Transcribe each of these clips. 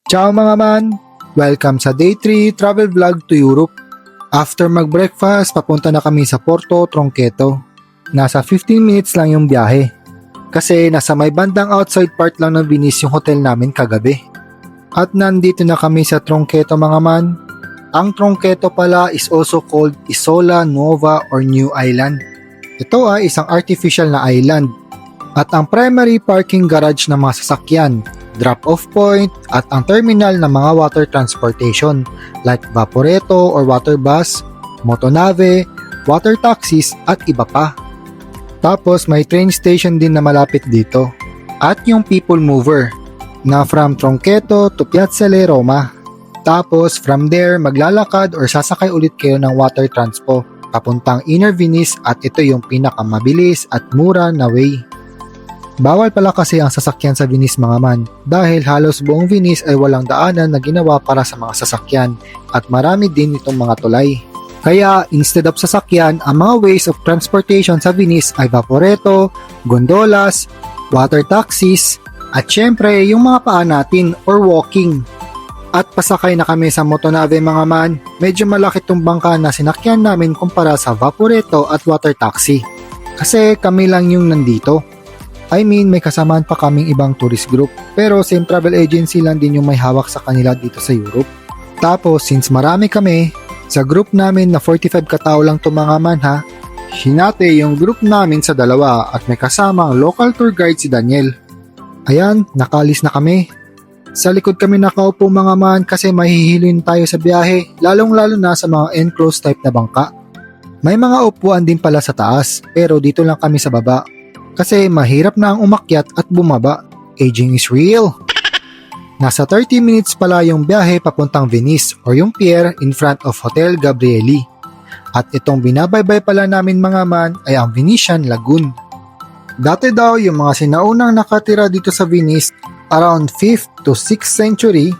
Ciao mga man! Welcome sa Day 3 Travel Vlog to Europe. After mag-breakfast, papunta na kami sa Porto Tronqueto. Nasa 15 minutes lang yung biyahe. Kasi nasa may bandang outside part lang ng Venice yung hotel namin kagabi. At nandito na kami sa Tronqueto mga man. Ang Tronqueto pala is also called Isola Nuova or New Island. Ito ay isang artificial na island. At ang primary parking garage ng mga sasakyan, drop-off point at ang terminal ng mga water transportation like Vaporetto or water bus, motonave, water taxis at iba pa. Tapos may train station din na malapit dito at yung people mover na from Tronqueto to Piazzale Roma. Tapos from there maglalakad or sasakay ulit kayo ng water transpo papuntang Inner Venice at ito yung pinakamabilis at mura na way. Bawal pala kasi ang sasakyan sa Venice mga man dahil halos buong Venice ay walang daanan na ginawa para sa mga sasakyan at marami din itong mga tulay. Kaya instead of sasakyan, ang mga ways of transportation sa Venice ay vaporetto, gondolas, water taxis at syempre yung mga paa natin or walking. At pasakay na kami sa motonave mga man, medyo malaki tong bangka na sinakyan namin kumpara sa vaporetto at water taxi. Kasi kami lang yung nandito. I mean, may kasamaan pa kaming ibang tourist group, pero same travel agency lang din yung may hawak sa kanila dito sa Europe. Tapos, since marami kami, sa group namin na 45 katao lang to mga man ha, hinati yung group namin sa dalawa at may kasamang local tour guide si Daniel. Ayan, nakalis na kami. Sa likod kami nakaupo mga man kasi mahihilin tayo sa biyahe, lalong-lalo na sa mga enclosed type na bangka. May mga upuan din pala sa taas, pero dito lang kami sa baba. Kasi mahirap na ang umakyat at bumaba. Aging is real. Nasa 30 minutes pala yung biyahe papuntang Venice or yung pier in front of Hotel Gabrieli. At itong binabaybay pala namin mga man ay ang Venetian Lagoon. Dati daw yung mga sinaunang nakatira dito sa Venice around 5th to 6th century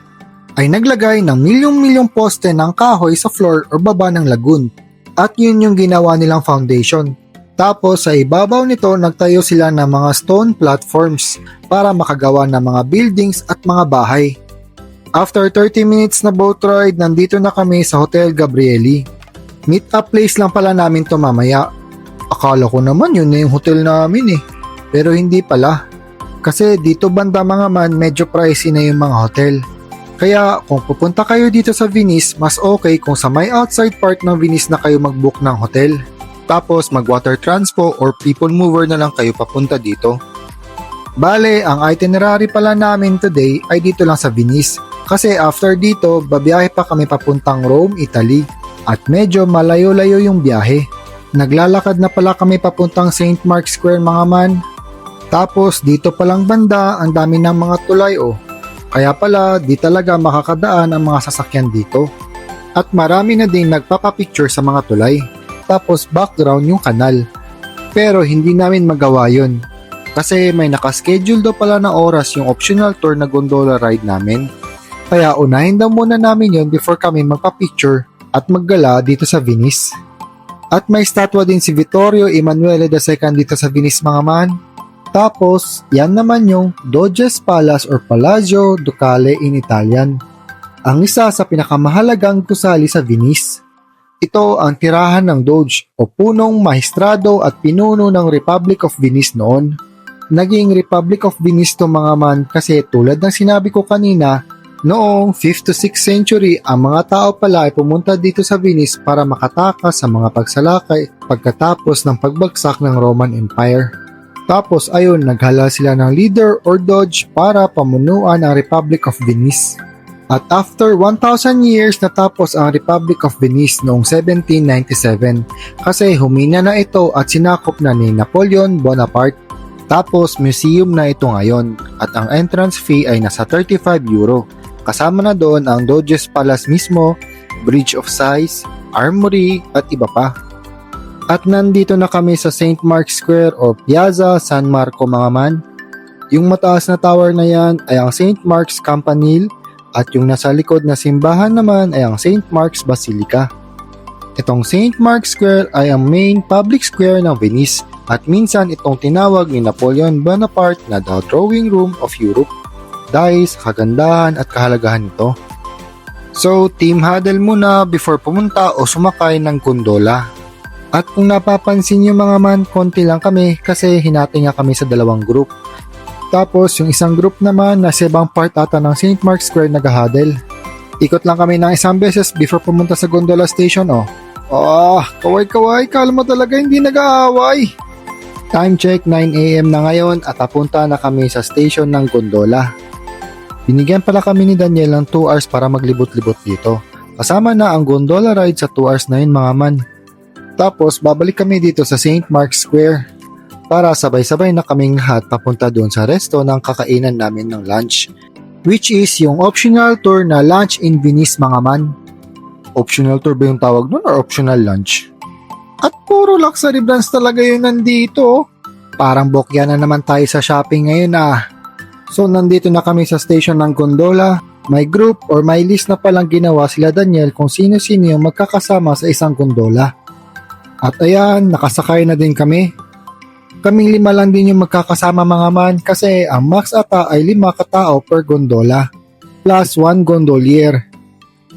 ay naglagay ng milyong-milyong poste ng kahoy sa floor o baba ng lagoon. At yun yung ginawa nilang foundation. Tapos sa ibabaw nito nagtayo sila ng mga stone platforms para makagawa ng mga buildings at mga bahay. After 30 minutes na boat ride, nandito na kami sa Hotel Gabrieli. Meet up place lang pala namin to mamaya. Akala ko naman yun na yung hotel namin eh. Pero hindi pala. Kasi dito banda mga man medyo pricey na yung mga hotel. Kaya kung pupunta kayo dito sa Venice, mas okay kung sa may outside part ng Venice na kayo mag-book ng hotel. Tapos mag-water transpo or people mover na lang kayo papunta dito. Bale, ang itinerary pala namin today ay dito lang sa Venice. Kasi after dito, babiyahe pa kami papuntang Rome, Italy. At medyo malayo-layo yung biyahe. Naglalakad na pala kami papuntang St. Mark's Square mga man. Tapos dito palang banda, ang dami ng mga tulay oh. Kaya pala, di talaga makakadaan ang mga sasakyan dito. At marami na din nagpapapicture sa mga tulay. Tapos background yung kanal. Pero hindi namin magawa yun. Kasi may nakaschedule daw pala na oras yung optional tour na gondola ride namin. Kaya unahin daw muna namin yun before kami magpa-picture at maggala dito sa Venice. At may statwa din si Vittorio Emanuele II dito sa Venice mga man. Tapos yan naman yung Doge's Palace or Palazzo Ducale in Italian. Ang isa sa pinakamahalagang gusali sa Venice. Ito ang tirahan ng Doge o punong mahistrado at pinuno ng Republic of Venice noon. Naging Republic of Venice to mga man kasi tulad ng sinabi ko kanina, noong 5th to 6th century ang mga tao pala ay pumunta dito sa Venice para makatakas sa mga pagsalakay pagkatapos ng pagbagsak ng Roman Empire. Tapos ayun, naghala sila ng leader or Doge para pamunuan ang Republic of Venice. At after 1,000 years natapos ang Republic of Venice noong 1797 kasi humina na ito at sinakop na ni Napoleon Bonaparte. Tapos museum na ito ngayon at ang entrance fee ay nasa 35 euro. Kasama na doon ang Doge's Palace mismo, Bridge of Sighs, Armory at iba pa. At nandito na kami sa St. Mark's Square o Piazza San Marco mga man. Yung mataas na tower na yan ay ang St. Mark's Campanile. At yung nasa likod na simbahan naman ay ang St. Mark's Basilica. Itong St. Mark's Square ay ang main public square ng Venice at minsan itong tinawag ni Napoleon Bonaparte na the Drawing Room of Europe. dahil sa kagandahan at kahalagahan nito. So, team huddle muna before pumunta o sumakay ng gondola. At kung napapansin nyo mga man, konti lang kami kasi hinati nga kami sa dalawang group. Tapos yung isang group naman na sa ibang part ata ng St. Mark's Square nag-huddle. Ikot lang kami ng isang beses before pumunta sa gondola station kaway-kaway, kalma talaga, hindi nag-aaway. Time check 9 AM na ngayon at papunta na kami sa station ng gondola. Binigyan pala kami ni Daniel ng 2 hours para maglibot-libot dito. Kasama na ang gondola ride sa 2 hours na yun mga man. Tapos babalik kami dito sa St. Mark's Square para sabay-sabay na kaming lahat papunta doon sa resto ng kakainan namin ng lunch. Which is yung optional tour na lunch in Venice mga man. Optional tour ba yung tawag doon or optional lunch? At puro luxury brands talaga yun nandito. Parang bokya na naman tayo sa shopping ngayon So nandito na kami sa station ng gondola. May group or may list na palang ginawa sila Daniel kung sino-sino yung magkakasama sa isang gondola. At ayan, nakasakay na din kami. Kaming 5 lang din yung magkakasama mga man kasi ang max ata ay 5 katao per gondola plus 1 gondolier.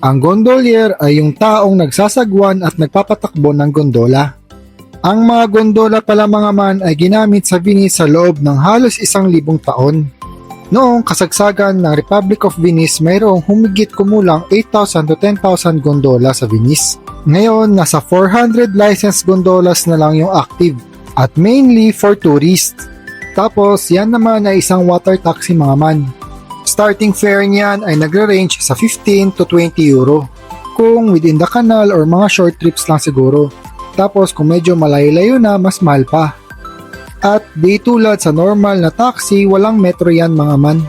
Ang gondolier ay yung taong nagsasagwan at nagpapatakbo ng gondola. Ang mga gondola pala mga man ay ginamit sa Venice sa loob ng halos 1,000 taon. Noong kasagsagan ng Republic of Venice, mayroong humigit kumulang 8,000 to 10,000 gondola sa Venice. Ngayon, nasa 400 licensed gondolas na lang yung active at mainly for tourists. Tapos, yan naman ay isang water taxi mga man. Starting fare niyan ay nagre-range sa 15 to 20 euro. Kung within the canal or mga short trips lang siguro. Tapos kung medyo malayo-layo na, mas mahal pa. At di tulad sa normal na taxi, walang metro yan mga man.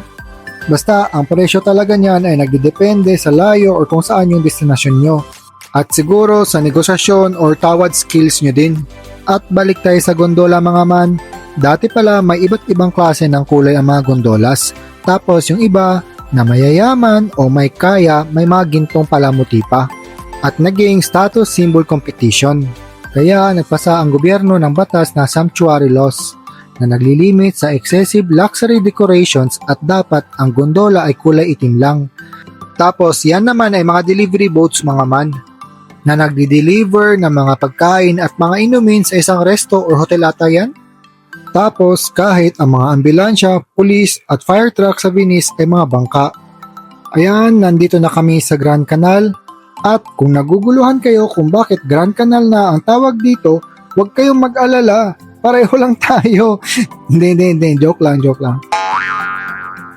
Basta ang presyo talaga niyan ay nagdedepende sa layo or kung saan yung destinasyon nyo. At siguro sa negosasyon or tawad skills nyo din. At balik tayo sa gondola mga man. Dati pala may iba't ibang klase ng kulay ang mga gondolas. Tapos yung iba na mayayaman o may kaya, may mga gintong palamuti pa. At naging status symbol competition. Kaya nagpasa ang gobyerno ng batas na sanctuary laws na naglilimit sa excessive luxury decorations at dapat ang gondola ay kulay itim lang. Tapos yan naman ay mga delivery boats mga man na nagdi-deliver ng mga pagkain at mga inumin sa isang resto or hotel ata yan. Tapos kahit ang mga ambulansya, pulis at fire truck sa Venice ay mga bangka. Ayan, nandito na kami sa Grand Canal. At kung naguguluhan kayo kung bakit Grand Canal na ang tawag dito, huwag kayong mag-alala. Pareho lang tayo. Hindi. Joke lang.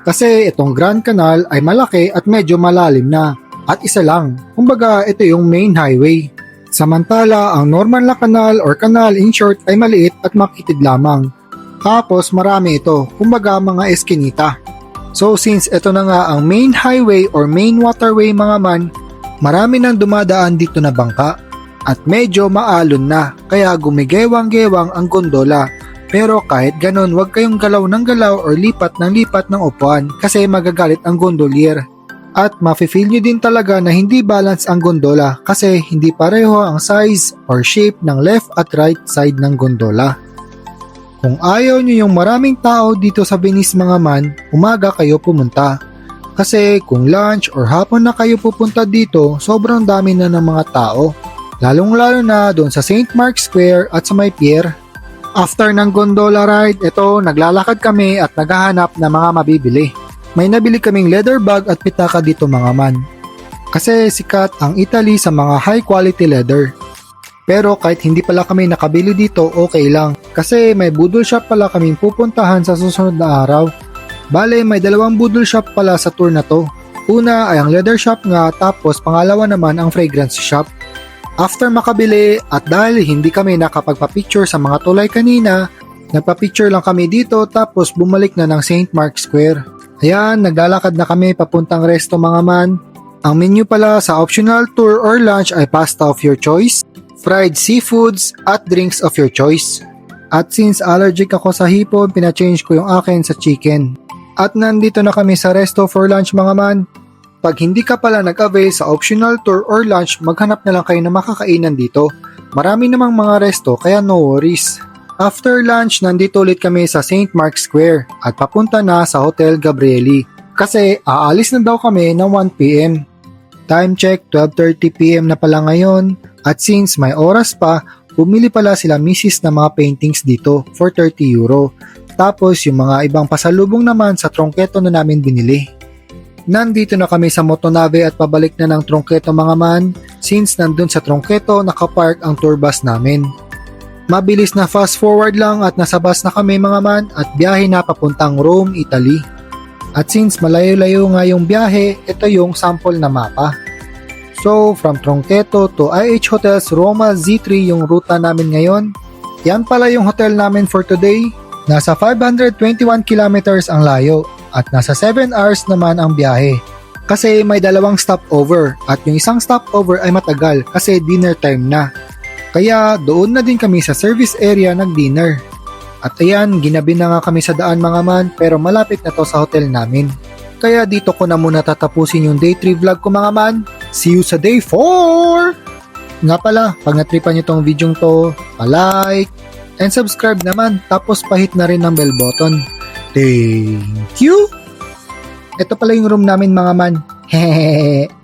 Kasi itong Grand Canal ay malaki at medyo malalim na. At isa lang. Kumbaga, ito yung main highway. Samantala, ang normal na canal or canal in short ay maliit at makitid lamang. Tapos marami ito, kumbaga mga eskinita. So since ito na nga ang main highway or main waterway mga man, marami nang dumadaan dito na bangka at medyo maalon na kaya gumigewang-gewang ang gondola. Pero kahit ganon, huwag kayong galaw ng galaw or lipat ng upuan kasi magagalit ang gondolier. At mafe-feel nyo din talaga na hindi balance ang gondola kasi hindi pareho ang size or shape ng left at right side ng gondola. Kung ayaw nyo yung maraming tao dito sa Venice mga man, umaga kayo pumunta. Kasi kung lunch or hapon na kayo pupunta dito, sobrang dami na ng mga tao. Lalong-lalo na doon sa St. Mark's Square at sa may pier. After ng gondola ride, naglalakad kami at naghahanap ng mga mabibili. May nabili kaming leather bag at pitaka dito mga man. Kasi sikat ang Italy sa mga high quality leather. Pero kahit hindi pala kami nakabili dito, okay lang. Kasi may budol shop pala kaming pupuntahan sa susunod na araw. Bale, may 2 budol shop pala sa tour na to. Una ay ang leather shop nga, tapos pangalawa naman ang fragrance shop. After makabili at dahil hindi kami nakapagpa-picture sa mga tulay kanina, nagpa-picture lang kami dito tapos bumalik na ng St. Mark's Square. Ayan, naglalakad na kami papuntang resto mga man. Ang menu pala sa optional tour or lunch ay pasta of your choice, fried seafoods at drinks of your choice. At since allergic ako sa hipon, pina-change ko yung akin sa chicken. At nandito na kami sa resto for lunch mga man. Pag hindi ka pala nag-avail sa optional tour or lunch, maghanap na lang kayo na makakainan dito. Marami namang mga resto kaya no worries. After lunch, nandito ulit kami sa St. Mark's Square at papunta na sa Hotel Gabrieli. Kasi aalis na daw kami ng 1pm. Time check, 12:30pm na pala ngayon at since may oras pa, bumili pala sila misis ng mga paintings dito for €30. Tapos yung mga ibang pasalubong naman sa Tronqueto na namin binili. Nandito na kami sa Motonave at pabalik na ng Tronqueto mga man since nandun sa Tronqueto nakapark ang tour bus namin. Mabilis na fast forward lang at nasa bus na kami mga man at biyahe na papuntang Rome, Italy. At since malayo-layo nga yung biyahe, ito yung sample na mapa. So, from Tronqueto to IH Hotels Roma Z3 yung ruta namin ngayon. Yan pala yung hotel namin for today. Nasa 521 kilometers ang layo at nasa 7 hours naman ang biyahe. Kasi may dalawang stopover at yung isang stopover ay matagal kasi dinner time na. Kaya doon na din kami sa service area nag-dinner. At ayan, ginabi na nga kami sa daan mga man pero malapit na to sa hotel namin. Kaya dito ko na muna tatapusin yung day 3 vlog ko mga man. See you sa day 4! Nga pala, pag natripan nyo tong video to, pa-like and subscribe naman tapos pahit na rin ng bell button. Thank you! Ito pala yung room namin mga man. Hehehe.